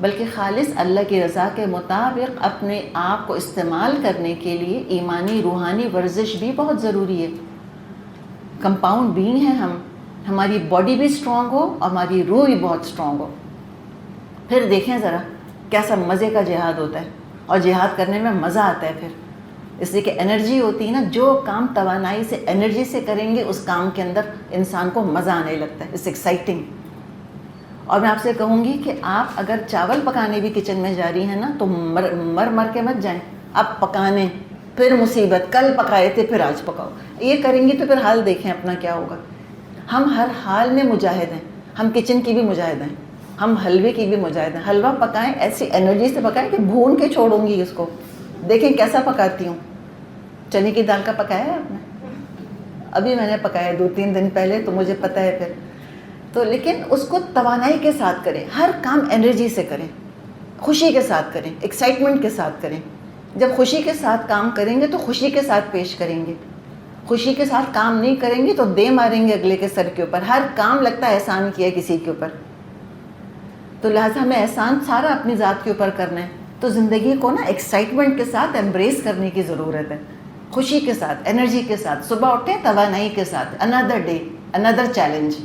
بلکہ خالص اللہ کی رضا کے مطابق اپنے آپ کو استعمال کرنے کے لیے ایمانی روحانی ورزش بھی بہت ضروری ہے. کمپاؤنڈ بینگ ہیں ہم، ہماری باڈی بھی اسٹرانگ ہو اور ہماری روح بھی بہت اسٹرانگ ہو. پھر دیکھیں ذرا کیسا مزے کا جہاد ہوتا ہے، اور جہاد کرنے میں مزہ آتا ہے پھر، اس لیے کہ انرجی ہوتی ہے نا. جو کام توانائی سے انرجی سے کریں گے اس کام کے اندر انسان کو مزہ آنے لگتا ہے. It's exciting. اور میں آپ سے کہوں گی کہ آپ اگر چاول پکانے بھی کچن میں جا رہی ہیں نا تو مر کے مت جائیں. اب پکانے پھر مصیبت، کل پکائے تھے پھر آج پکاؤ، یہ کریں گی تو پھر حال دیکھیں اپنا کیا ہوگا. ہم ہر حال میں مجاہد ہیں، ہم کچن کی بھی مجاہد ہیں، ہم حلوے کی بھی مجاہد ہیں. حلوہ پکائیں ایسی انرجی سے پکائیں کہ بھون کے چھوڑوں گی اس کو. دیکھیں کیسا پکاتی ہوں. چنے کی دال کا پکایا ہے آپ نے؟ ابھی میں نے پکایا 2-3 دن پہلے، تو مجھے پتہ ہے پھر تو. لیکن اس کو توانائی کے ساتھ کریں، ہر کام انرجی سے کریں، خوشی کے ساتھ کریں، ایکسائٹمنٹ کے ساتھ کریں. جب خوشی کے ساتھ کام کریں گے تو خوشی کے ساتھ پیش کریں گے. خوشی کے ساتھ کام نہیں کریں گے تو دے ماریں گے اگلے کے سر کے اوپر. ہر کام لگتا ہے احسان کیا کسی کے اوپر. تو لہٰذا ہمیں احسان سارا اپنی ذات کے اوپر کرنا ہے. تو زندگی کو نا ایکسائٹمنٹ کے ساتھ ایمبریس کرنے کی ضرورت ہے، خوشی کے ساتھ، انرجی کے ساتھ. صبح اٹھیں توانائی کے ساتھ، اندر ڈے اندر چیلنج.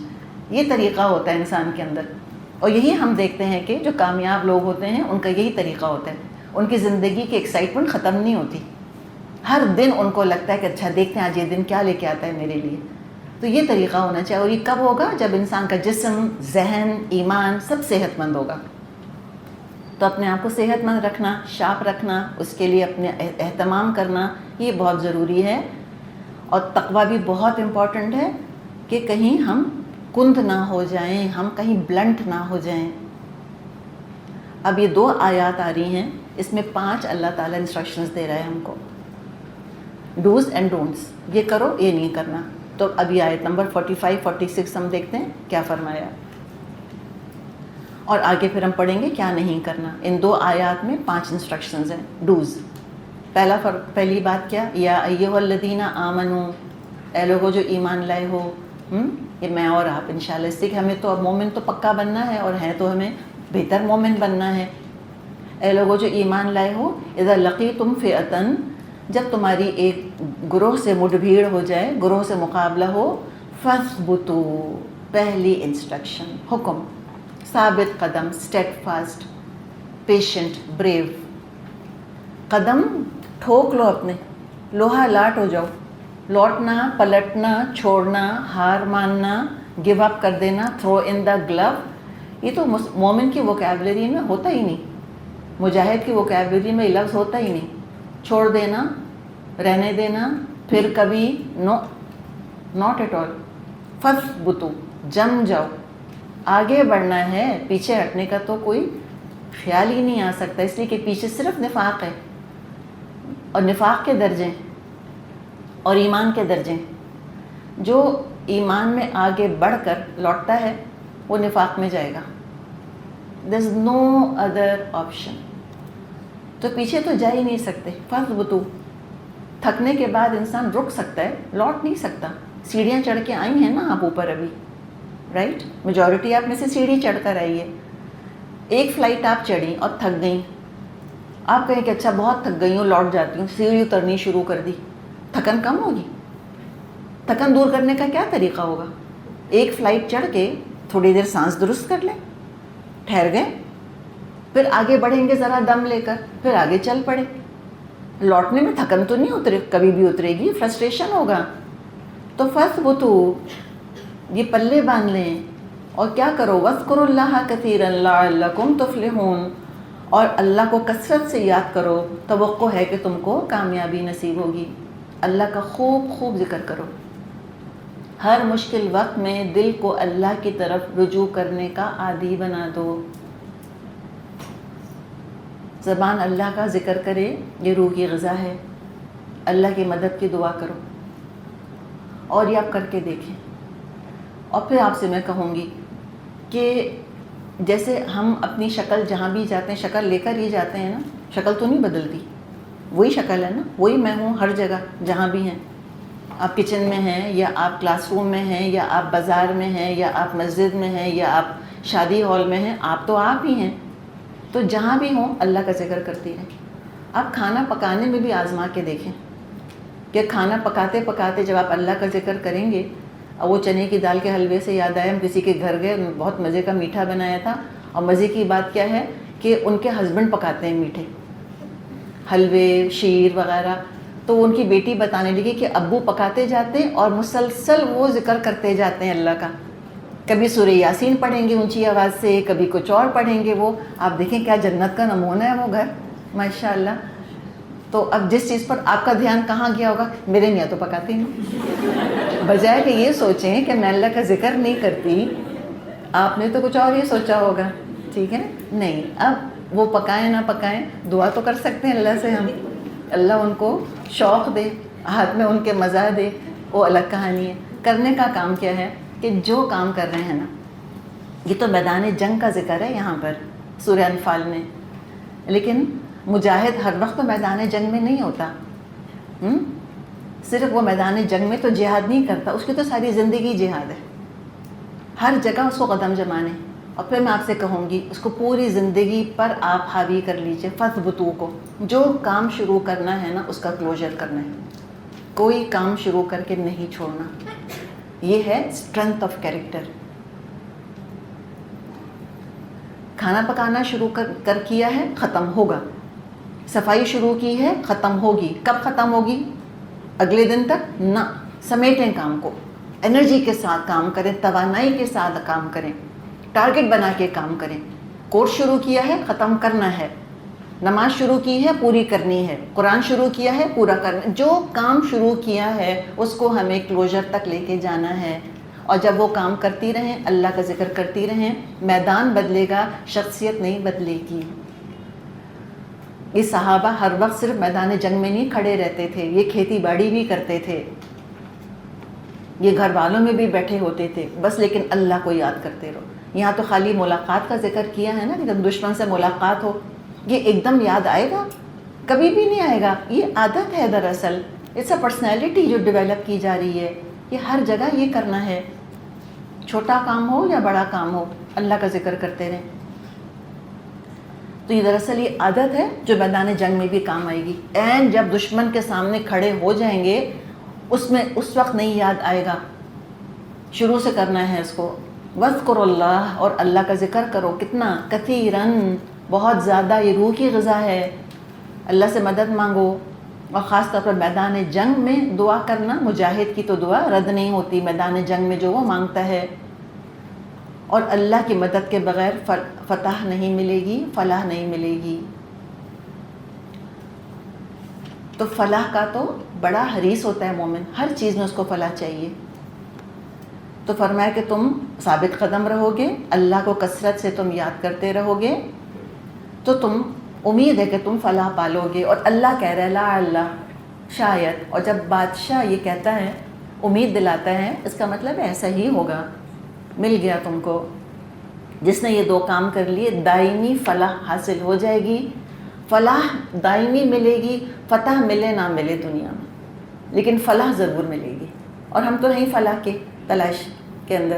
یہ طریقہ ہوتا ہے انسان کے اندر. اور یہی ہم دیکھتے ہیں کہ جو کامیاب لوگ ہوتے ہیں ان کا یہی طریقہ ہوتا ہے. ان کی زندگی کی ایکسائٹمنٹ ختم نہیں ہوتی. ہر دن ان کو لگتا ہے کہ اچھا دیکھتے ہیں آج یہ دن کیا لے کے آتا ہے میرے لیے. تو یہ طریقہ ہونا چاہیے. اور یہ کب ہوگا؟ جب انسان کا جسم، ذہن، ایمان سب صحت مند ہوگا. تو اپنے آپ کو صحت مند رکھنا، شارپ رکھنا، اس کے لیے اپنے اہتمام کرنا یہ بہت ضروری ہے. اور تقویٰ بھی بہت امپورٹنٹ ہے کہ کہیں ہم کند نہ ہو جائیں، ہم کہیں بلنٹ نہ ہو جائیں. اب یہ 2 آیات آ رہی ہیں، اس میں 5 اللہ تعالیٰ انسٹرکشنز دے رہا ہے ہم کو. ڈوز اینڈ ڈونٹس، یہ کرو یہ نہیں کرنا. تو اب یہ آیت نمبر 45-46 ہم دیکھتے ہیں کیا فرمایا، اور آگے پھر ہم پڑھیں گے کیا نہیں کرنا. ان 2 آیات میں 5 انسٹرکشنز ہیں. ڈوز، پہلی بات کیا؟ یا ایھا الذین آمنو، اے لوگو جو ایمان لائے ہو. یہ میں اور آپ انشاءاللہ، اس سے کہ ہمیں تو اب مومن تو پکا بننا ہے، اور ہے تو ہمیں بہتر مومن بننا ہے. اے لوگو جو ایمان لائے ہو، اذا لقیتم فئۃ، جب تمہاری ایک گروہ سے مڈ بھیڑ ہو جائے، گروہ سے مقابلہ ہو، فاثبتوا، پہلی انسٹرکشن، حکم، ثابت قدم، اسٹیڈ فاسٹ، پیشنٹ، بریو. قدم ٹھوک لو اپنے، لوہا لاٹ ہو جاؤ. لوٹنا، پلٹنا، چھوڑنا، ہار ماننا، گیو اپ کر دینا، تھرو ان دا گلو، یہ تو مومن کی ووکیبلری میں ہوتا ہی نہیں. مجاہد کی ووکیبلری میں یہ لفظ ہوتا ہی نہیں. چھوڑ دینا، رہنے دینا، پھر کبھی نو، ناٹ ایٹ آل. فاثبتوا، جم جاؤ. آگے بڑھنا ہے، پیچھے ہٹنے کا تو کوئی خیال ہی نہیں آ سکتا. اس لیے کہ پیچھے صرف نفاق ہے، اور نفاق کے درجے اور ایمان کے درجے. جو ایمان میں آگے بڑھ کر لوٹتا ہے وہ نفاق میں جائے گا. there is no other option. تو پیچھے تو جا ہی نہیں سکتے. فاثبتوا، تھکنے کے بعد انسان رک سکتا ہے، لوٹ نہیں سکتا. سیڑھیاں چڑھ کے آئی ہیں نا آپ اوپر ابھی، رائٹ؟ میجورٹی آپ میں سے سیڑھی چڑھ کر آئی ہے. ایک فلائٹ آپ چڑھیں اور تھک گئیں، آپ کہیں کہ اچھا بہت تھک گئی ہوں، لوٹ جاتی ہوں. سیڑھی اترنی شروع کر دی، تھکن کم ہوگی؟ تھکن دور کرنے کا کیا طریقہ ہوگا؟ ایک فلائٹ چڑھ کے تھوڑی دیر سانس درست کر لیں، ٹھہر گئے، پھر آگے بڑھیں گے ذرا دم لے کر، پھر آگے چل پڑے. لوٹنے میں تھکن تو نہیں اترے، کبھی بھی اترے گی، فرسٹریشن ہوگا. تو فاثبتوا، یہ پلے باندھ لیں. اور کیا کرو؟ واذکروا اللہ کثیرا لعلکم تفلحون، اور اللہ کو کثرت سے یاد کرو، توقع ہے کہ تم کو کامیابی نصیب ہوگی. اللہ کا خوب خوب ذکر کرو. ہر مشکل وقت میں دل کو اللہ کی طرف رجوع کرنے کا عادی بنا دو. زبان اللہ کا ذکر کرے، یہ روح کی غذا ہے. اللہ کی مدد کی دعا کرو، اور یہ آپ کر کے دیکھیں. اور پھر آپ سے میں کہوں گی کہ جیسے ہم اپنی شکل جہاں بھی جاتے ہیں شکل لے کر ہی جاتے ہیں نا، شکل تو نہیں بدلتی، وہی شکل ہے نا، وہی میں ہوں ہر جگہ جہاں بھی ہیں. آپ کچن میں ہیں، یا آپ کلاس روم میں ہیں، یا آپ بازار میں ہیں، یا آپ مسجد میں ہیں، یا آپ شادی ہال میں ہیں، آپ تو آپ ہی ہیں. تو جہاں بھی ہوں اللہ کا ذکر کرتی رہیں. آپ کھانا پکانے میں بھی آزما کے دیکھیں کہ کھانا پکاتے پکاتے جب آپ اللہ کا ذکر کریں گے. اور وہ چنے کی دال کے حلوے سے یاد آیا, ہم کسی کے گھر گئے, بہت مزے کا میٹھا بنایا تھا, اور مزے کی بات کیا ہے کہ ان کے ہسبینڈ پکاتے ہیں میٹھے حلوے شیر وغیرہ. تو ان کی بیٹی بتانے لگی کہ ابو پکاتے جاتے ہیں اور مسلسل وہ ذکر کرتے جاتے ہیں اللہ کا. کبھی سورہ یاسین پڑھیں گے اونچی آواز سے, کبھی کچھ اور پڑھیں گے. وہ آپ دیکھیں کیا جنت کا نمونہ ہے وہ گھر, ماشاء اللہ. تو اب جس چیز پر آپ کا دھیان کہاں گیا ہوگا, میرے میاں تو پکاتے نہیں, بجائے کہ یہ سوچیں کہ میں اللہ کا ذکر نہیں کرتی, آپ نے تو کچھ اور ہی سوچا ہوگا. ٹھیک ہے, نہیں, اب وہ پکائیں نہ پکائیں, دعا تو کر سکتے ہیں اللہ سے ہم, اللہ ان کو شوق دے, ہاتھ میں ان کے مزہ دے, وہ الگ کہانی ہے. کرنے کا کام کیا ہے کہ جو کام کر رہے ہیں نا, یہ تو میدان جنگ کا ذکر ہے یہاں پر سورہ انفال میں, لیکن مجاہد ہر وقت تو میدان جنگ میں نہیں ہوتا. صرف وہ میدان جنگ میں تو جہاد نہیں کرتا, اس کی تو ساری زندگی جہاد ہے, ہر جگہ اس کو قدم جمانے. اور پھر میں آپ سے کہوں گی اس کو پوری زندگی پر آپ حاوی کر لیجئے. فَثْبُتُوا کو جو کام شروع کرنا ہے نا اس کا کلوجر کرنا ہے, کوئی کام شروع کر کے نہیں چھوڑنا. یہ ہے اسٹرینتھ آف کیریکٹر. کھانا پکانا شروع کر کیا ہے, ختم ہوگا. صفائی شروع کی ہے, ختم ہوگی. کب ختم ہوگی؟ اگلے دن تک نہ. سمیٹیں کام کو, انرجی کے ساتھ کام کریں, توانائی کے ساتھ کام کریں, ٹارگٹ بنا کے کام کریں. کورس شروع کیا ہے, ختم کرنا ہے. نماز شروع کی ہے, پوری کرنی ہے. قرآن شروع کیا ہے, پورا کرنا. جو کام شروع کیا ہے اس کو ہمیں کلوجر تک لے کے جانا ہے. اور جب وہ کام کرتی رہیں, اللہ کا ذکر کرتی رہیں, میدان بدلے گا, شخصیت نہیں بدلے گی. یہ صحابہ ہر وقت صرف میدان جنگ میں نہیں کھڑے رہتے تھے, یہ کھیتی باڑی بھی کرتے تھے, یہ گھر والوں میں بھی بیٹھے ہوتے تھے بس, لیکن اللہ کو یاد کرتے رہو. یہاں تو خالی ملاقات کا ذکر کیا ہے نا کہ جب دشمن سے ملاقات ہو, یہ ایک دم یاد آئے گا؟ کبھی بھی نہیں آئے گا. یہ عادت ہے دراصل, اٹس اے پرسنالٹی جو ڈیولپ کی جا رہی ہے. یہ ہر جگہ یہ کرنا ہے, چھوٹا کام ہو یا بڑا کام ہو, اللہ کا ذکر کرتے رہیں. تو یہ دراصل یہ عادت ہے جو میدان جنگ میں بھی کام آئے گی. اینڈ جب دشمن کے سامنے کھڑے ہو جائیں گے اس میں اس وقت نہیں یاد آئے گا, شروع سے کرنا ہے اس کو. وَاذْكُرُوا اللَّهَ, اور اللہ کا ذکر کرو. کتنا؟ کثیراً, بہت زیادہ. یہ روح کی غذا ہے. اللہ سے مدد مانگو, اور خاص طور پر میدان جنگ میں دعا کرنا. مجاہد کی تو دعا رد نہیں ہوتی میدان جنگ میں جو وہ مانگتا ہے. اور اللہ کی مدد کے بغیر فتح نہیں ملے گی, فلاح نہیں ملے گی. تو فلاح کا تو بڑا حریص ہوتا ہے مومن, ہر چیز میں اس کو فلاح چاہیے. تو فرمایا کہ تم ثابت قدم رہو گے, اللہ کو کثرت سے تم یاد کرتے رہو گے, تو تم امید ہے کہ تم فلاح پالو گے. اور اللہ کہہ رہا ہے لا اللہ, شاید. اور جب بادشاہ یہ کہتا ہے, امید دلاتا ہے, اس کا مطلب ایسا ہی ہوگا, مل گیا تم کو. جس نے یہ دو کام کر لیے دائمی فلاح حاصل ہو جائے گی. فلاح دائمی ملے گی, فتح ملے نہ ملے دنیا میں, لیکن فلاح ضرور ملے گی. اور ہم تو نہیں فلاح کے تلاش کے اندر.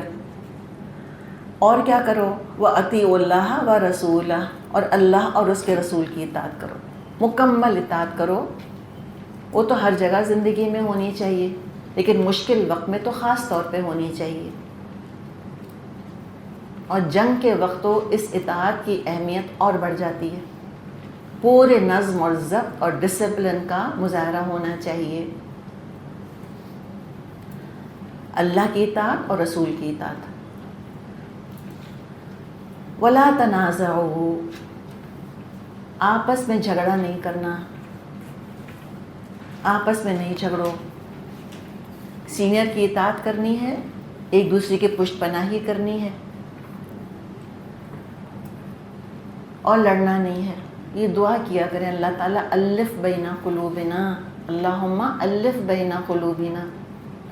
اور کیا کرو؟ وَأَطِيعُوا اللَّهَ وَرَسُولَهُ, اور اللہ اور اس کے رسول کی اطاعت کرو, مکمل اطاعت کرو. وہ تو ہر جگہ زندگی میں ہونی چاہیے, لیکن مشکل وقت میں تو خاص طور پہ ہونی چاہیے. اور جنگ کے وقت تو اس اطاعت کی اہمیت اور بڑھ جاتی ہے. پورے نظم اور ضبط اور ڈسپلن کا مظاہرہ ہونا چاہیے. اللہ کی اطاعت اور رسول کی اطاعت. وَلَا تَنَازَعُوا, آپس میں جھگڑا نہیں کرنا, آپس میں نہیں جھگڑو. سینئر کی اطاعت کرنی ہے, ایک دوسرے کی پشت پناہی کرنی ہے, اور لڑنا نہیں ہے. یہ دعا کیا کریں, اللہ تعالیٰ الف بین قلوبنا, اللہم الف بین قلوبنا,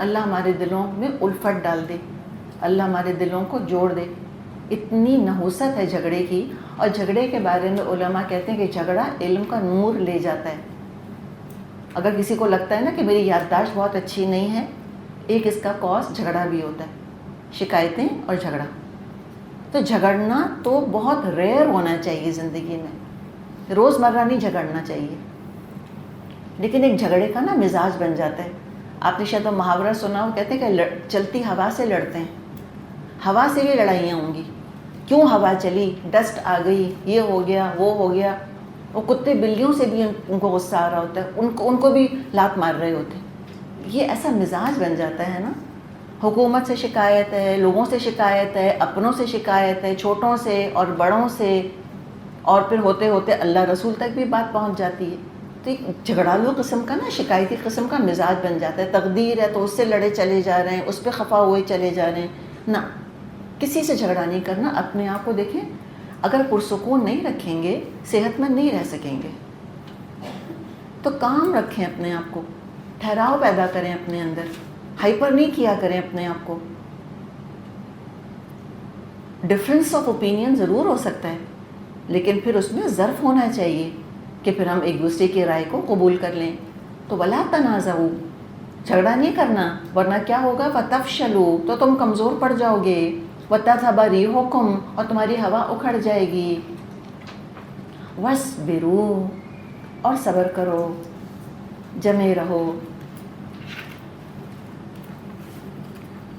اللہ ہمارے دلوں میں الفت ڈال دے, اللہ ہمارے دلوں کو جوڑ دے. اتنی نحوست ہے جھگڑے کی. اور جھگڑے کے بارے میں علماء کہتے ہیں کہ جھگڑا علم کا نور لے جاتا ہے. اگر کسی کو لگتا ہے نا کہ میری یادداشت بہت اچھی نہیں ہے, ایک اس کا کاز جھگڑا بھی ہوتا ہے, شکایتیں اور جھگڑا. تو جھگڑنا تو بہت ریئر ہونا چاہیے زندگی میں، روزمرہ نہیں جھگڑنا چاہیے، لیکن ایک جھگڑے کا نا مزاج بن جاتا ہے۔ آپ نے شاید وہ محاورہ سنا ہو، کہتے ہیں کہ چلتی ہوا سے لڑتے ہیں، ہوا سے بھی لڑائیاں ہوں گی، کیوں ہوا چلی، ڈسٹ آ گئی، یہ ہو گیا وہ ہو گیا، وہ کتے بلیوں سے بھی ان کو غصہ آ رہا ہوتا ہے، ان کو بھی لات مار رہے ہوتے ہیں۔ یہ ایسا مزاج بن جاتا ہے نا، حکومت سے شکایت ہے، لوگوں سے شکایت ہے، اپنوں سے شکایت ہے، چھوٹوں سے اور بڑوں سے، اور پھر ہوتے ہوتے اللہ رسول تک بھی بات پہنچ جاتی ہے۔ تو ایک جھگڑالو قسم کا نا، شکایتی قسم کا مزاج بن جاتا ہے۔ تقدیر ہے تو اس سے لڑے چلے جا رہے ہیں، اس پہ خفا ہوئے چلے جا رہے ہیں۔ نہ، کسی سے جھگڑا نہیں کرنا۔ اپنے آپ کو دیکھیں، اگر پرسکون نہیں رکھیں گے صحت مند نہیں رہ سکیں گے۔ تو کام رکھیں اپنے آپ کو، ٹھہراؤ پیدا کریں اپنے اندر، ہائپر نہیں کیا کریں اپنے آپ کو۔ ڈفرینس آف اوپینین ضرور ہو سکتا ہے، لیکن پھر اس میں ظرف ہونا چاہیے کہ پھر ہم ایک دوسرے کی رائے کو قبول کر لیں۔ تو ولا تنازعوا، جھگڑا نہیں کرنا، ورنہ کیا ہوگا، فتفشلوا، تو تم کمزور پڑ جاؤ گے، وتذهب ريحكم، اور تمہاری ہوا اکھڑ جائے گی، واصبروا، اور صبر کرو، جمے رہو۔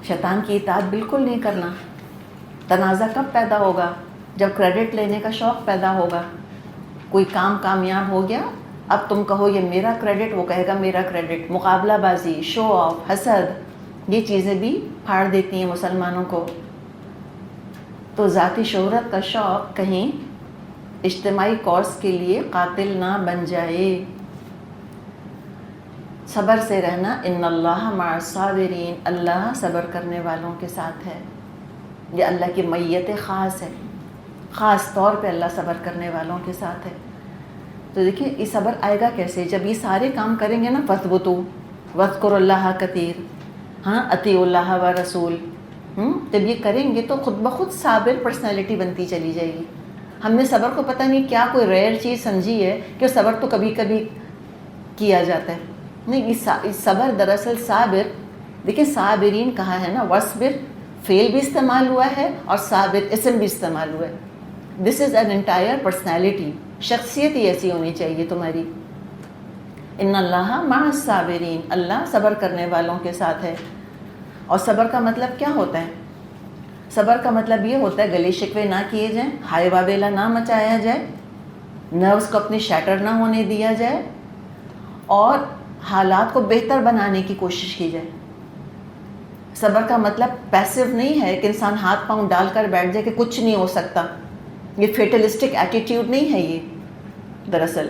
شیطان کی اطاعت بالکل نہیں کرنا۔ تنازع کب پیدا ہوگا؟ جب کریڈٹ لینے کا شوق پیدا ہوگا۔ کوئی کام کامیاب ہو گیا، اب تم کہو یہ میرا کریڈٹ، وہ کہے گا میرا کریڈٹ۔ مقابلہ بازی، شو آف، حسد، یہ چیزیں بھی پھاڑ دیتی ہیں مسلمانوں کو۔ تو ذاتی شہرت کا شوق کہیں اجتماعی کورس کے لیے قاتل نہ بن جائے۔ صبر سے رہنا، ان اللہ مع الصابرین، اللہ صبر کرنے والوں کے ساتھ ہے۔ یہ اللہ کی معیت خاص ہے، خاص طور پہ اللہ صبر کرنے والوں کے ساتھ ہے۔ تو دیکھیں یہ صبر آئے گا کیسے؟ جب یہ سارے کام کریں گے نا، فَاثْبُتُوا وَاذْكُرُوا اللَّهَ كَثِيرًا، ہاں، اطیعوا اللہ و رسول، جب یہ کریں گے تو خود بخود صابر پرسنالٹی بنتی چلی جائے گی۔ ہم نے صبر کو پتہ نہیں کیا کوئی ریئر چیز سمجھی ہے کہ صبر تو کبھی کبھی کیا جاتا ہے۔ نہیں، یہ صبر دراصل صابر، دیکھیں صابرین کہا ہے نا، وصبر فعل بھی استعمال ہوا ہے اور صابر اسم بھی استعمال ہوا ہے۔ دس از این انٹائر پرسنالٹی، شخصیت ہی ایسی ہونی چاہیے تمہاری۔ ان اللہ مع الصابرین، اللہ صبر کرنے والوں کے ساتھ ہے۔ اور صبر کا مطلب کیا ہوتا ہے؟ صبر کا مطلب یہ ہوتا ہے گلے شکوے نہ کیے جائیں، ہائے واویلا نہ مچایا جائے، نروز کو اپنی شیٹر نہ ہونے دیا جائے، اور حالات کو بہتر بنانے کی کوشش کی جائے۔ صبر کا مطلب پیسو نہیں ہے کہ انسان ہاتھ پاؤں ڈال کر بیٹھ جائے کہ کچھ نہیں ہو سکتا۔ یہ فیٹلسٹک ایٹیٹیوڈ نہیں ہے۔ یہ دراصل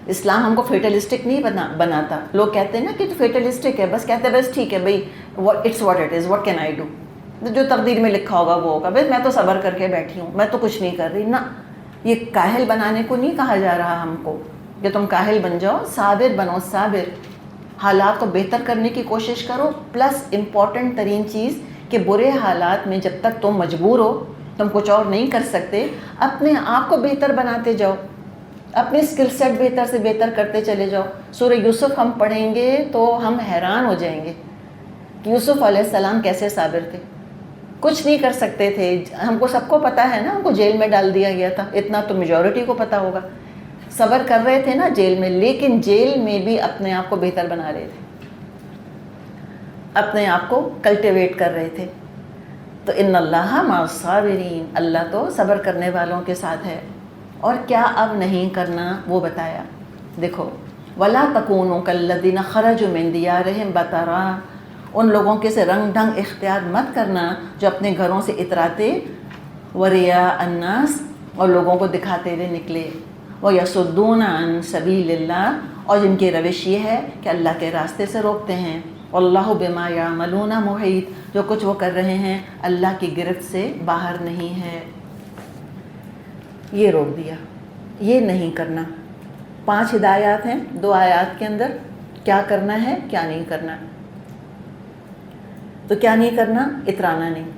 اسلام ہم کو فیٹلسٹک نہیں بناتا۔ لوگ کہتے ہیں نا کہ تو فیٹلسٹک ہے، بس کہتے ہیں بس ٹھیک ہے بھائی، it's what it is, what can I do, جو تقدیر میں لکھا ہوگا وہ ہوگا، بس میں تو صبر کر کے بیٹھی ہوں، میں تو کچھ نہیں کر رہی۔ نہ، یہ کاہل بنانے کو نہیں کہا جا رہا ہم کو کہ تم کاہل بن جاؤ، صابر بنو، صابر، حالات کو بہتر کرنے کی کوشش کرو۔ پلس امپورٹنٹ ترین چیز کہ برے حالات میں جب تک تم مجبور ہو، تم کچھ اور نہیں کر سکتے، اپنے آپ کو بہتر بناتے جاؤ، اپنے اسکل سیٹ بہتر سے بہتر کرتے چلے جاؤ۔ سورہ یوسف ہم پڑھیں گے تو ہم حیران ہو جائیں گے کہ یوسف علیہ السلام کیسے صابر تھے، کچھ نہیں کر سکتے تھے۔ ہم کو سب کو پتہ ہے نا، ہم کو جیل میں ڈال دیا گیا تھا، اتنا تو میجورٹی کو پتہ ہوگا۔ صبر کر رہے تھے نا جیل میں، لیکن جیل میں بھی اپنے آپ کو بہتر بنا رہے تھے، اپنے آپ کو کلٹیویٹ کر رہے تھے۔ تو ان اللہ مع الصابرین، اللہ تو صبر کرنے والوں کے ساتھ ہے۔ اور کیا اب نہیں کرنا وہ بتایا۔ دیکھو، ولا تکونوا کالذین خرجوا من دیارہم بطرا، ان لوگوں کے سے رنگ ڈھنگ اختیار مت کرنا جو اپنے گھروں سے اتراتے، وریا الناس، اور لوگوں کو دکھاتے ہوئے نکلے، ویصدون عن سبیل اللہ، اور جن کی روش یہ ہے کہ اللہ کے راستے سے روکتے ہیں۔ واللہ بما یعملون محیط، جو کچھ وہ کر رہے ہیں اللہ کی گرفت سے باہر نہیں ہے۔ یہ روک دیا، یہ نہیں کرنا۔ 5 ہدایات ہیں 2 آیات کے اندر، کیا کرنا ہے کیا نہیں کرنا۔ تو کیا نہیں کرنا؟ اترانا نہیں،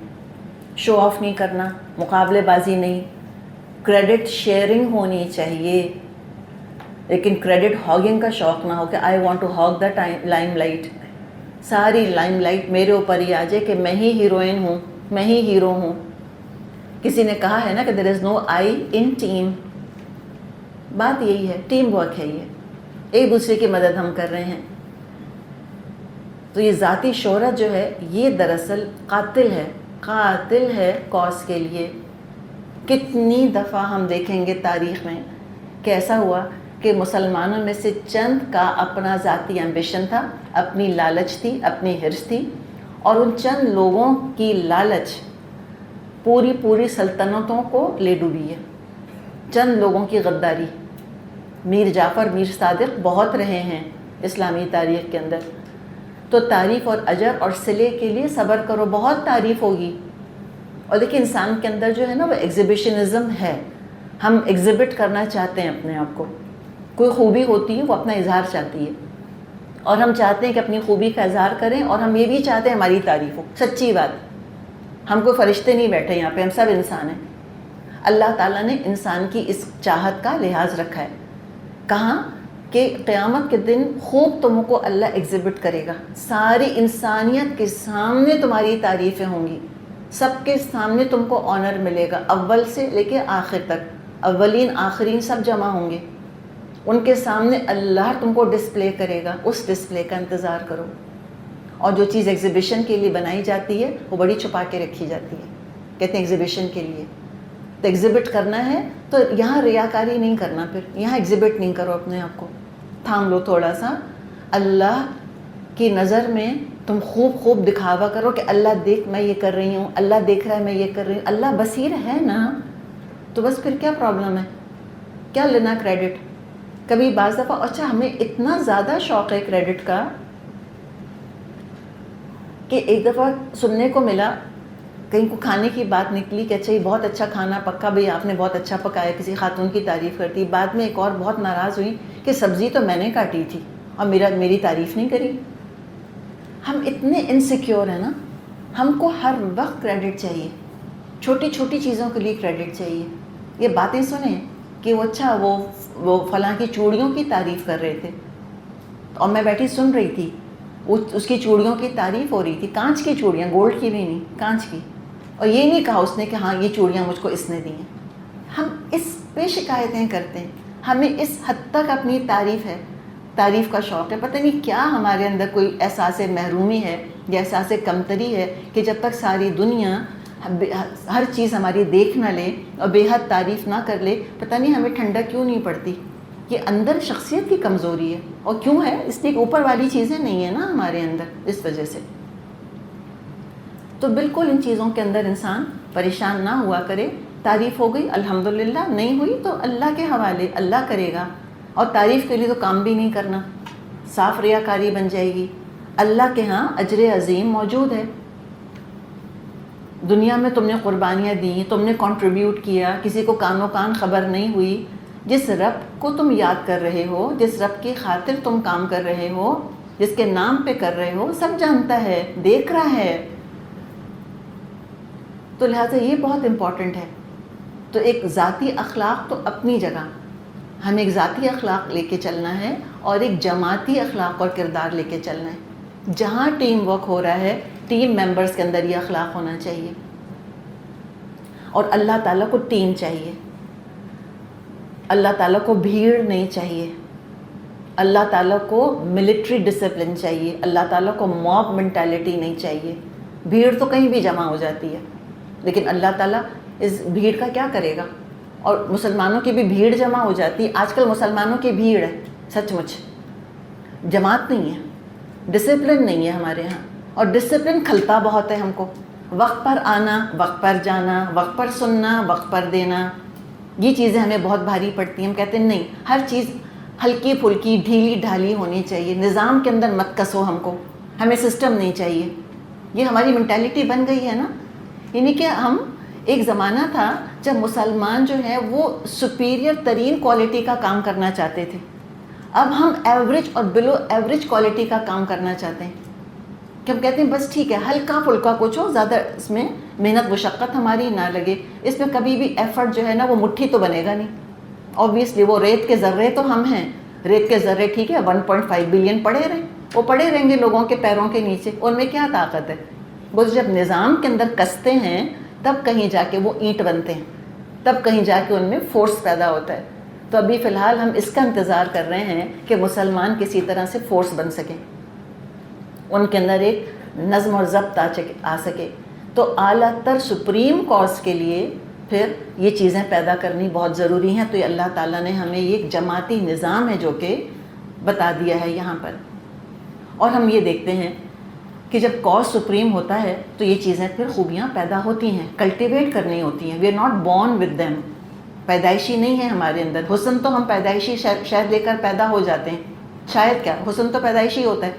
شو آف نہیں کرنا، مقابلے بازی نہیں، کریڈٹ شیئرنگ ہونی چاہیے، لیکن کریڈٹ ہاگنگ کا شوق نہ ہو کہ I want to hog the limelight, ساری لائم لائٹ میرے اوپر ہی آ جائے کہ میں ہی ہیروئن ہوں، میں ہی ہیرو ہوں۔ کسی نے کہا ہے نا کہ دیر از نو آئی ان ٹیم. بات یہی ہے، ٹیم ورک ہے، یہ ایک دوسرے کی مدد ہم کر رہے ہیں. تو یہ ذاتی شہرت جو ہے یہ دراصل قاتل ہے کاز کے لیے. کتنی دفعہ ہم دیکھیں گے تاریخ میں کہ ایسا ہوا کہ مسلمانوں میں سے چند کا اپنا ذاتی ایمبیشن تھا، اپنی لالچ تھی، اپنی حرص تھی، اور ان چند لوگوں کی لالچ پوری سلطنتوں کو لے ڈوبی ہے. چند لوگوں کی غداری. میر جعفر، میر صادق بہت رہے ہیں اسلامی تاریخ کے اندر. تو تعریف اور اجر اور صلے کے لیے صبر کرو، بہت تعریف ہوگی. اور دیکھیں انسان کے اندر جو ہے نا وہ ایگزیبیشنزم ہے. ہم ایگزیبٹ کرنا چاہتے ہیں اپنے آپ کو. کوئی خوبی ہوتی ہے وہ اپنا اظہار چاہتی ہے، اور ہم چاہتے ہیں کہ اپنی خوبی کا اظہار کریں، اور ہم یہ بھی چاہتے ہیں ہماری تعریف ہو. سچی بات، ہم کوئی فرشتے نہیں بیٹھے یہاں پہ، ہم سب انسان ہیں. اللہ تعالیٰ نے انسان کی اس چاہت کا لحاظ رکھا ہے. کہاں کہ قیامت کے دن خوب تم کو اللہ ایگزیبٹ کرے گا، ساری انسانیت کے سامنے تمہاری تعریفیں ہوں گی، سب کے سامنے تم کو آنر ملے گا، اول سے لے کے آخر تک. اولین آخرین سب جمع ہوں گے، ان کے سامنے اللہ تم کو ڈسپلے کرے گا. اس ڈسپلے کا انتظار کرو. اور جو چیز ایگزیبیشن کے لیے بنائی جاتی ہے وہ بڑی چھپا کے رکھی جاتی ہے. کہتے ہیں ایگزیبیشن کے لیے، تو ایگزیبٹ کرنا ہے تو یہاں ریاکاری نہیں کرنا، پھر یہاں ایگزیبٹ نہیں کرو اپنے آپ کو. تھام لو تھوڑا سا. اللہ کی نظر میں تم خوب دکھاوا کرو کہ اللہ دیکھ میں یہ کر رہی ہوں، اللہ دیکھ رہا ہے میں یہ کر رہی ہوں. اللہ بصیر ہے نا، تو بس پھر کیا پرابلم ہے، کیا لینا کریڈٹ. کبھی بعض دفعہ اچھا ہمیں اتنا زیادہ شوق ہے کریڈٹ کا کہ ایک دفعہ سننے کو ملا، کہیں کو کھانے کی بات نکلی کہ اچھا یہ بہت اچھا کھانا پکا بھئی، آپ نے بہت اچھا پکایا، کسی خاتون کی تعریف کرتی. بعد میں ایک اور بہت ناراض ہوئی کہ سبزی تو میں نے کاٹی تھی اور میری تعریف نہیں کری. ہم اتنے انسیکیور ہیں نا، ہم کو ہر وقت کریڈٹ چاہیے، چھوٹی چھوٹی چیزوں کے لیے کریڈٹ چاہیے. یہ باتیں سنیں کہ وہ اچھا وہ فلاں کی چوڑیوں کی تعریف کر رہے تھے اور میں بیٹھی سن رہی تھی، اس کی چوڑیوں کی تعریف ہو رہی تھی، کانچ کی چوڑیاں، گولڈ کی بھی نہیں، کانچ کی. اور یہ نہیں کہا اس نے کہ ہاں یہ چوڑیاں مجھ کو اس نے دی ہیں. ہم اس پہ شکایتیں کرتے ہیں. ہمیں اس حد تک اپنی تعریف کا شوق ہے. پتہ نہیں کیا ہمارے اندر کوئی احساس محرومی ہے یا احساس کمتری ہے کہ جب تک ساری دنیا ہر چیز ہماری دیکھ نہ لے اور بے حد تعریف نہ کر لے، پتہ نہیں ہمیں ٹھنڈک کیوں نہیں پڑتی. یہ اندر شخصیت کی کمزوری ہے. اور کیوں ہے؟ اس لیے اوپر والی چیزیں نہیں ہیں نا ہمارے اندر، اس وجہ سے. تو بالکل ان چیزوں کے اندر انسان پریشان نہ ہوا کرے. تعریف ہو گئی الحمدللہ، نہیں ہوئی تو اللہ کے حوالے، اللہ کرے گا. اور تعریف کے لیے تو کام بھی نہیں کرنا، صاف ریاکاری بن جائے گی. اللہ کے ہاں اجر عظیم موجود ہے. دنیا میں تم نے قربانیاں دیں، تم نے کنٹریبیوٹ کیا، کسی کو کانوں کان خبر نہیں ہوئی. جس رب کو تم یاد کر رہے ہو، جس رب کی خاطر تم کام کر رہے ہو، جس کے نام پہ کر رہے ہو، سب جانتا ہے، دیکھ رہا ہے. تو لہٰذا یہ بہت امپورٹنٹ ہے. تو ایک ذاتی اخلاق تو اپنی جگہ، ہمیں ایک ذاتی اخلاق لے کے چلنا ہے اور ایک جماعتی اخلاق اور کردار لے کے چلنا ہے. جہاں ٹیم ورک ہو رہا ہے، ٹیم ممبرز کے اندر یہ اخلاق ہونا چاہیے. اور اللہ تعالیٰ کو ٹیم چاہیے، اللہ تعالیٰ کو بھیڑ نہیں چاہیے، اللہ تعالیٰ کو ملٹری ڈسپلن چاہیے، اللہ تعالیٰ کو موب مینٹیلٹی نہیں چاہیے. بھیڑ تو کہیں بھی جمع ہو جاتی ہے، لیکن اللہ تعالیٰ اس بھیڑ کا کیا کرے گا. اور مسلمانوں کی بھی بھیڑ جمع ہو جاتی ہے. آج کل مسلمانوں کی بھیڑ ہے، سچ مچ جماعت نہیں ہے، ڈسپلن نہیں ہے ہمارے ہاں. اور ڈسپلن کھلتا بہت ہے ہم کو. وقت پر آنا، وقت پر جانا، وقت پر سننا، وقت پر دینا، یہ چیزیں ہمیں بہت بھاری پڑتی ہیں. ہم کہتے ہیں نہیں، ہر چیز ہلکی پھلکی ڈھیلی ڈھالی ہونی چاہیے، نظام کے اندر مت کسو ہم کو، ہمیں سسٹم نہیں چاہیے. یہ ہماری مینٹیلٹی بن گئی ہے نا. یعنی کہ ہم ایک زمانہ تھا جب مسلمان جو ہے وہ سپیریئر ترین کوالٹی کا کام کرنا چاہتے تھے. اب ہم ایوریج اور بلو ایوریج کوالٹی کا کام کرنا چاہتے ہیں کہ ہم کہتے ہیں بس ٹھیک ہے، ہلکا پھلکا کچھ ہو، زیادہ اس میں محنت مشقت ہماری نہ لگے. اس میں کبھی بھی ایفرٹ جو ہے نا وہ مٹھی تو بنے گا نہیں. اوبویسلی وہ ریت کے ذرے تو ہم ہیں، ریت کے ذرے ٹھیک ہے 1.5 بلین پڑے رہیں، وہ پڑے رہیں گے لوگوں کے پیروں کے نیچے، ان میں کیا طاقت ہے. وہ جب نظام کے اندر کستے ہیں تب کہیں جا کے وہ اینٹ بنتے ہیں، تب کہیں جا کے ان میں فورس پیدا ہوتا ہے. تو ابھی فی الحال ہم اس کا انتظار کر رہے ہیں کہ مسلمان کسی طرح سے فورس بن سکیں، ان کے اندر ایک نظم اور ضبط آ سکے. تو اعلیٰ تر سپریم کاز کے لیے پھر یہ چیزیں پیدا کرنی بہت ضروری ہیں. تو یہ اللہ تعالیٰ نے ہمیں یہ ایک جماعتی نظام ہے جو کہ بتا دیا ہے یہاں پر. اور ہم یہ دیکھتے ہیں کہ جب کاز سپریم ہوتا ہے تو یہ چیزیں پھر خوبیاں پیدا ہوتی ہیں، کلٹیویٹ کرنی ہوتی ہیں. We are not born with them, پیدائشی نہیں ہے ہمارے اندر. حسن تو ہم پیدائشی شاید لے کر پیدا ہو جاتے ہیں، شاید کیا حسن تو پیدائشی ہوتا ہے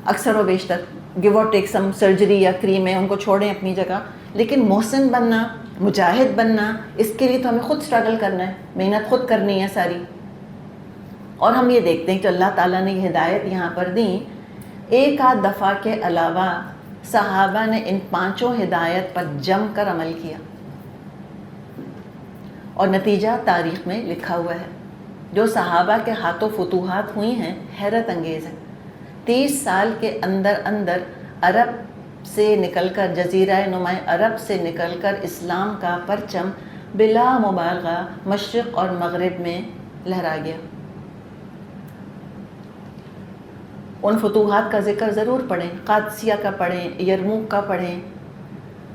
اکثر و بیشتر. گیو اور ٹیک سم سرجری یا کریمیں ان کو چھوڑیں اپنی جگہ، لیکن محسن بننا، مجاہد بننا، اس کے لیے تو ہمیں خود سٹرگل کرنا ہے، محنت خود کرنی ہے ساری. اور ہم یہ دیکھتے ہیں کہ اللہ تعالیٰ نے یہ ہدایت یہاں پر دی. ایک آدھ دفعہ کے علاوہ صحابہ نے ان 5 ہدایت پر جم کر عمل کیا، اور نتیجہ تاریخ میں لکھا ہوا ہے. جو صحابہ کے ہاتھوں فتوحات ہوئی ہیں حیرت انگیز ہیں. 30 سال کے اندر عرب سے نکل کر، جزیرہ نما عرب سے نکل کر اسلام کا پرچم بلا مبالغہ مشرق اور مغرب میں لہرا گیا. ان فتوحات کا ذکر ضرور پڑھیں، قادسیہ کا پڑھیں، یرموک کا پڑھیں،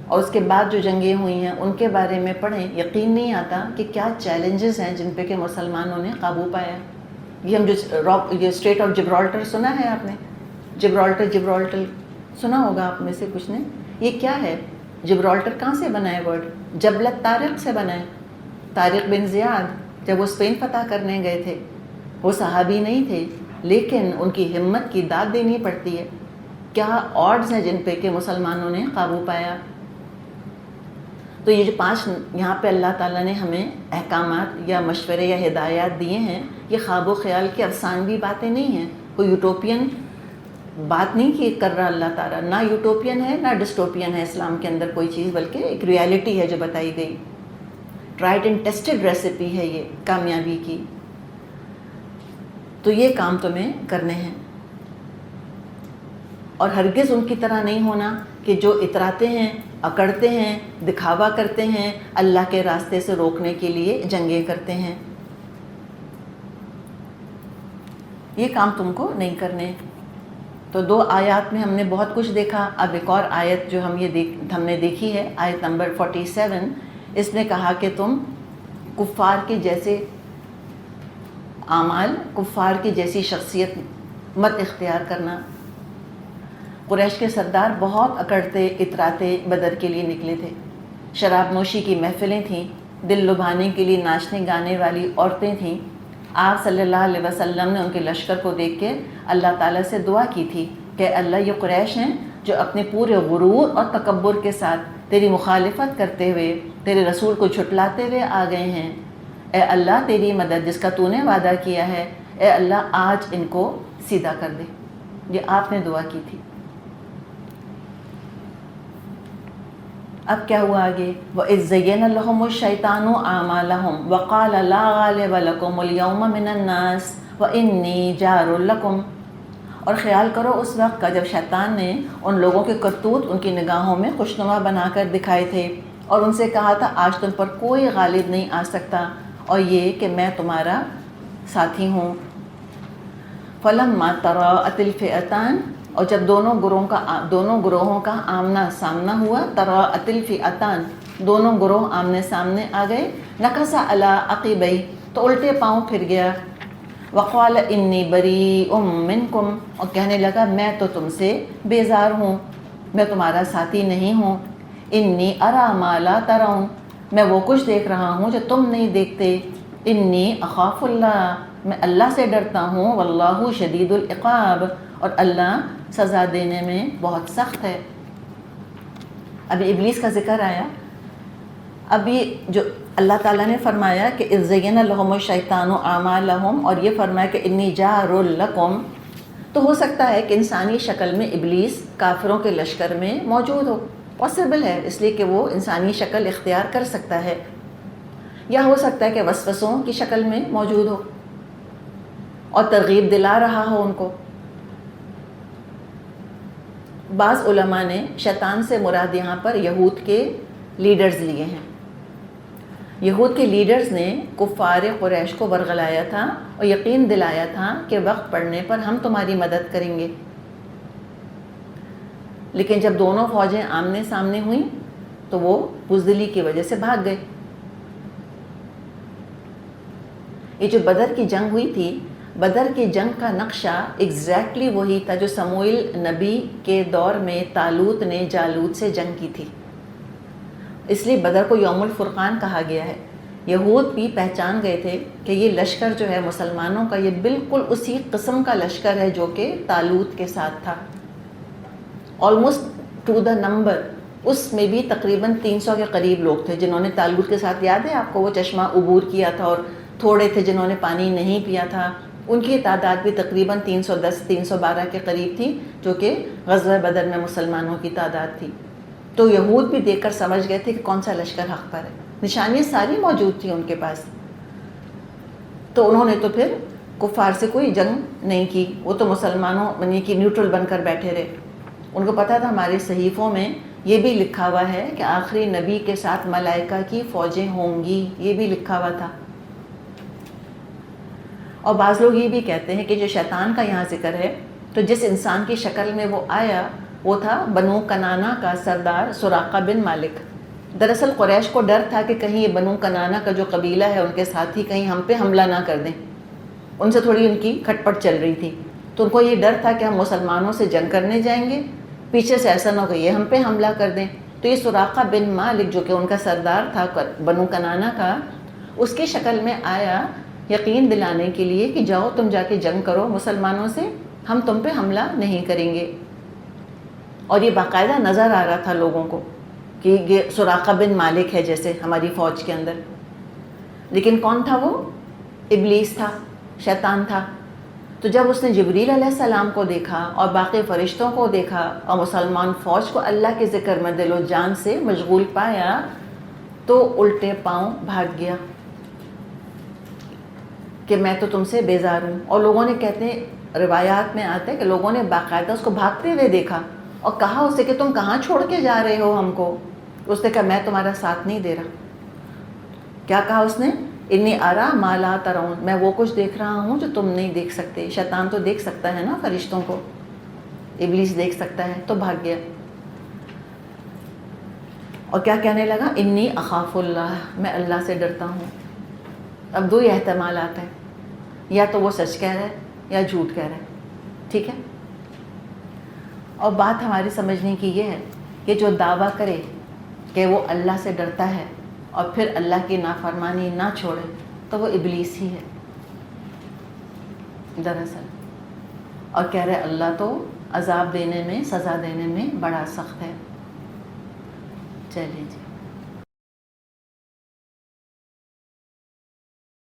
اور اس کے بعد جو جنگیں ہوئی ہیں ان کے بارے میں پڑھیں. یقین نہیں آتا کہ کیا چیلنجز ہیں جن پہ کہ مسلمانوں نے قابو پایا. یہ ہم یہ اسٹریٹ آف جبرالٹر سنا ہے آپ نے؟ جبرالٹر سنا ہوگا آپ میں سے کچھ نے. یہ کیا ہے؟ جبرالٹر کہاں سے بنا ہے ورڈ؟ جبلت طارق سے بنا ہے. طارق بن زیاد جب وہ اسپین فتح کرنے گئے تھے، وہ صحابی نہیں تھے، لیکن ان کی ہمت کی داد دینی پڑتی ہے. کیا آڈز ہیں جن پہ کہ مسلمانوں نے قابو پایا. تو یہ جو 5 یہاں پہ اللہ تعالیٰ نے ہمیں احکامات یا مشورے یا ہدایات دیے ہیں، یہ خواب و خیال کی افسانوی باتیں نہیں ہیں. کوئی یوٹوپین بات نہیں کر رہا اللہ تعالیٰ. نہ یوٹوپین ہے نہ ڈسٹوپین ہے اسلام کے اندر کوئی چیز، بلکہ ایک ریالٹی ہے جو بتائی گئی. ٹرائڈ اینڈ ٹیسٹڈ ریسیپی ہے یہ کامیابی کی. تو یہ کام تمہیں کرنے ہیں، اور ہرگز ان کی طرح نہیں ہونا کہ جو اتراتے ہیں، اکڑتے ہیں، دکھاوا کرتے ہیں، اللہ کے راستے سے روکنے کے لیے جنگیں کرتے ہیں. یہ کام تم کو نہیں کرنے. تو 2 آیات میں ہم نے بہت کچھ دیکھا. اب ایک اور آیت جو ہم نے دیکھی ہے، آیت نمبر 47. اس نے کہا کہ تم کفار کے جیسے اعمال، کفار کی جیسی شخصیت مت اختیار کرنا. قریش کے سردار بہت اکڑتے اتراتے بدر کے لیے نکلے تھے. شراب نوشی کی محفلیں تھیں، دل لبھانے کے لیے ناچنے گانے والی عورتیں تھیں. آپ صلی اللہ علیہ وسلم نے ان کے لشکر کو دیکھ کے اللہ تعالیٰ سے دعا کی تھی کہ اللہ یہ قریش ہیں جو اپنے پورے غرور اور تکبر کے ساتھ تیری مخالفت کرتے ہوئے، تیرے رسول کو جھٹلاتے ہوئے آ گئے ہیں. اے اللہ تیری مدد جس کا تو نے وعدہ کیا ہے، اے اللہ آج ان کو سیدھا کر دے. یہ آپ نے دعا کی تھی. اب کیا ہوا آگے؟ وَإِذْ زَيَّنَ لَهُمُ الشَّيْطَانُ أَعْمَالَهُمْ وَقَالَ لَا غَالِبَ لَكُمُ الْيَوْمَ مِنَ النَّاسِ وَإِنِّي جَارٌ لَكُمْ. اور خیال کرو اس وقت کا جب شیطان نے ان لوگوں کے کرتوت ان کی نگاہوں میں خوشنما بنا کر دکھائے تھے، اور ان سے کہا تھا آج تم پر کوئی غالب نہیں آ سکتا، اور یہ کہ میں تمہارا ساتھی ہوں. فَلَمَّا تَرَاءَتِ الْفِئَتَانِ. اور جب دونوں گروہوں کا آمنا سامنا ہوا، تراءت الفئتان، دونوں گروہ آمنے سامنے آ گئے. نکص علی عقبیہ، تو الٹے پاؤں پھر گیا. وقال انی بریء منکم، اور کہنے لگا میں تو تم سے بیزار ہوں، میں تمہارا ساتھی نہیں ہوں. انی اری ما لا ترون، میں وہ کچھ دیکھ رہا ہوں جو تم نہیں دیکھتے. انی اخاف اللہ، میں اللہ سے ڈرتا ہوں. واللہ شدید العقاب، اور اللہ سزا دینے میں بہت سخت ہے. ابھی ابلیس کا ذکر آیا. ابھی جو اللہ تعالیٰ نے فرمایا کہ اذ زین لہم الشیطان اعمالہم، اور یہ فرمایا کہ انی جار لکم، تو ہو سکتا ہے کہ انسانی شکل میں ابلیس کافروں کے لشکر میں موجود ہو. پاسبل ہے، اس لیے کہ وہ انسانی شکل اختیار کر سکتا ہے. یا ہو سکتا ہے کہ وسوسوں کی شکل میں موجود ہو اور ترغیب دلا رہا ہو ان کو. بعض علماء نے شیطان سے مراد یہاں پر یہود کے لیڈرز لیے ہیں. یہود کے لیڈرز نے کفار قریش کو ورغلایا تھا اور یقین دلایا تھا کہ وقت پڑنے پر ہم تمہاری مدد کریں گے. لیکن جب دونوں فوجیں آمنے سامنے ہوئیں تو وہ بزدلی کی وجہ سے بھاگ گئے. یہ جو بدر کی جنگ ہوئی تھی، بدر کی جنگ کا نقشہ ایگزیکٹلی وہی تھا جو سموئیل نبی کے دور میں طالوت نے جالوت سے جنگ کی تھی. اس لیے بدر کو یوم الفرقان کہا گیا ہے. یہود بھی پہچان گئے تھے کہ یہ لشکر جو ہے مسلمانوں کا، یہ بالکل اسی قسم کا لشکر ہے جو کہ طالوت کے ساتھ تھا. Almost to the number. اس میں بھی تقریباً 300 کے قریب لوگ تھے جنہوں نے طالوت کے ساتھ، یاد ہے آپ کو وہ چشمہ عبور کیا تھا، اور تھوڑے تھے جنہوں نے پانی نہیں پیا تھا. ان کی تعداد بھی تقریباً 310-312 کے قریب تھی جو کہ غزوہ بدر میں مسلمانوں کی تعداد تھی. تو یہود بھی دیکھ کر سمجھ گئے تھے کہ کون سا لشکر حق پر ہے. نشانیاں ساری موجود تھیں ان کے پاس. تو انہوں نے تو پھر کفار سے کوئی جنگ نہیں کی، وہ تو مسلمانوں یعنی کہ نیوٹرل بن کر بیٹھے رہے. ان کو پتہ تھا ہمارے صحیفوں میں یہ بھی لکھا ہوا ہے کہ آخری نبی کے ساتھ ملائکہ کی فوجیں ہوں گی، یہ بھی لکھا ہوا تھا. اور بعض لوگ یہ بھی کہتے ہیں کہ جو شیطان کا یہاں ذکر ہے، تو جس انسان کی شکل میں وہ آیا وہ تھا بنو کنانا کا سردار سراقہ بن مالک. دراصل قریش کو ڈر تھا کہ کہیں یہ بنو کنانا کا جو قبیلہ ہے ان کے ساتھی کہیں ہم پہ حملہ نہ کر دیں. ان سے تھوڑی ان کی کھٹ پٹ چل رہی تھی، تو ان کو یہ ڈر تھا کہ ہم مسلمانوں سے جنگ کرنے جائیں گے، پیچھے سے ایسا نہ ہو کہ یہ ہم پہ حملہ کر دیں. تو یہ سراقہ بن مالک جو کہ ان کا سردار تھا بنو کنانا کا، اس کی شکل میں آیا یقین دلانے کے لیے کہ جاؤ تم جا کے جنگ کرو مسلمانوں سے، ہم تم پہ حملہ نہیں کریں گے. اور یہ باقاعدہ نظر آ رہا تھا لوگوں کو کہ یہ سراقہ بن مالک ہے جیسے ہماری فوج کے اندر. لیکن کون تھا وہ؟ ابلیس تھا، شیطان تھا. تو جب اس نے جبریل علیہ السلام کو دیکھا اور باقی فرشتوں کو دیکھا اور مسلمان فوج کو اللہ کے ذکر میں دل و جان سے مشغول پایا تو الٹے پاؤں بھاگ گیا کہ میں تو تم سے بیزار ہوں. اور لوگوں نے کہتے ہیں، روایات میں آتا ہے کہ لوگوں نے باقاعدہ اس کو بھاگتے ہوئے دیکھا اور کہا اس سے کہ تم کہاں چھوڑ کے جا رہے ہو ہم کو؟ اس نے کہا میں تمہارا ساتھ نہیں دے رہا. کیا کہا اس نے؟ انی ارا ما لا ترون، میں وہ کچھ دیکھ رہا ہوں جو تم نہیں دیکھ سکتے. شیطان تو دیکھ سکتا ہے نا فرشتوں کو، ابلیس دیکھ سکتا ہے. تو بھاگ گیا اور کیا کہنے لگا؟ انی اخاف اللہ، میں اللہ سے ڈرتا ہوں. اب دو ہی احتمالات ہیں، یا تو وہ سچ کہہ رہا ہے یا جھوٹ کہہ رہا ہے. ٹھیک ہے. اور بات ہماری سمجھنے کی یہ ہے کہ جو دعویٰ کرے کہ وہ اللہ سے ڈرتا ہے اور پھر اللہ کی نافرمانی نہ چھوڑے تو وہ ابلیس ہی ہے دراصل. اور کہہ رہے اللہ تو عذاب دینے میں، سزا دینے میں بڑا سخت ہے. چلیے جی.